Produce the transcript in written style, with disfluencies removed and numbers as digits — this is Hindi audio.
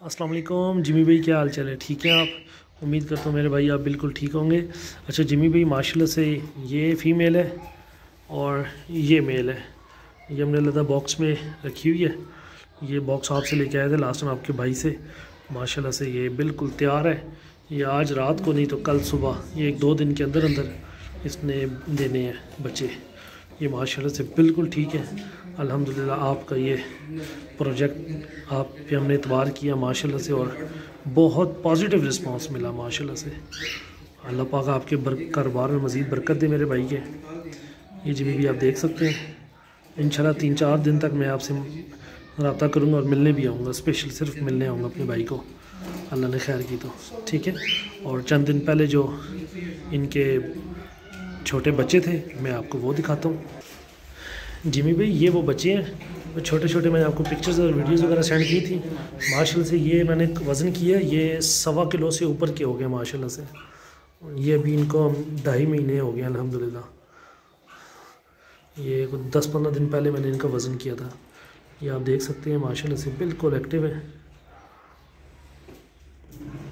अस्सलाम वालेकुम जिमी भाई, क्या हाल चाल है? ठीक है आप? उम्मीद करता हूँ मेरे भाई आप बिल्कुल ठीक होंगे। अच्छा जिमी भाई, माशाल्लाह से ये फ़ीमेल है और ये मेल है। ये हमने लदा बॉक्स में रखी हुई है। ये बॉक्स आपसे लेके आए थे लास्ट टाइम आपके भाई से। माशाल्लाह से ये बिल्कुल तैयार है। ये आज रात को नहीं तो कल सुबह, ये 1-2 दिन के अंदर अंदर इसने देने हैं बच्चे। ये माशाल्लाह से बिल्कुल ठीक है। अल्हम्दुलिल्लाह आपका ये प्रोजेक्ट आप पे हमने इतबार किया माशाल्लाह से, और बहुत पॉजिटिव रिस्पांस मिला माशाल्लाह से। अल्लाह पाक आपके कारोबार में मज़ीद बरकत दे मेरे भाई के। ये जिमी भी आप देख सकते हैं। इंशाल्लाह 3-4 दिन तक मैं आपसे रब्ता करूँगा और मिलने भी आऊँगा, स्पेशल सिर्फ मिलने आऊँगा अपने भाई को, अल्लाह ने खैर की तो। ठीक है। और चंद दिन पहले जो इनके छोटे बच्चे थे मैं आपको वो दिखाता हूँ। जिमी भाई ये वो बच्चे हैं, वो छोटे छोटे, मैंने आपको पिक्चर्स और वीडियोस वगैरह सेंड की थी। माशाल्लाह से ये मैंने वज़न किया, ये 1.25 किलो से ऊपर के हो गए माशाल्लाह से। ये अभी इनको 2.5 महीने हो गए अल्हम्दुलिल्लाह। ये 10-15 दिन पहले मैंने इनका वज़न किया था। ये आप देख सकते हैं माशाल्लाह से बिल्कुल एक्टिव है।